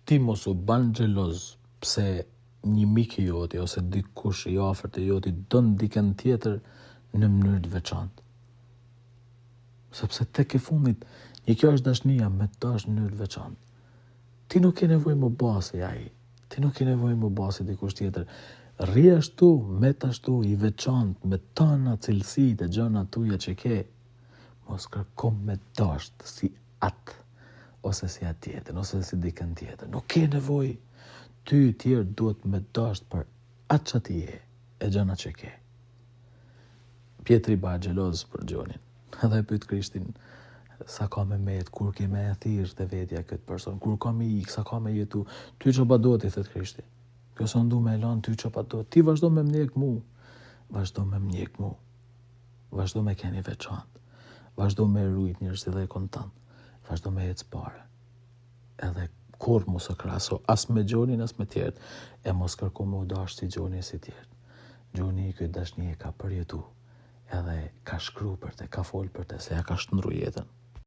ti mos u ban xheloz pse një mik i joti ose dikush i afërt i joti don dikën tjetër në mënyrë të veçantë. Sepse tek e fundit, kjo është dashnia me të dash në mënyrë të veçantë. Ti nuk ke nevojë më basi ai. Ti nuk ke nevojë më basi dikush tjetër. Rri ashtu, met ashtu, i veçantë, me tana cilësitë e gjërat tuaja që ke. Mos kërko me dasht si atë, ose si atë tjetër, ose si dikën tjetër. Nuk ke nevojë. Ty tjerë duhet me dasht për atë që ti je, e gjërat që ke. Pjetri ba xheloz për Gjonin. Edhe e pyet Krishtin, sa ka me met, kur ke me e thirr të vetja këtë person, kur ka me ik, sa ka me jetu, ty që pa do t'i thët Krishti. Kjo sa ndu me lan, ty që pa do, ti vazhdo me mnjek mu, vazhdo me mnjek mu, vazhdo me keni veçantë, vazhdo me rujt njërës dhe e kontant, vazhdo me ecë pare. Edhe kur mos e krahaso as me Gjonin, as me tjerët, e mos kërko me u dash si Gjoni si tjerët. Gjoni i këtë dashni e ka përjetu, edhe ka shkru për te, ka fol për te, se ja ka shtëndru jetën.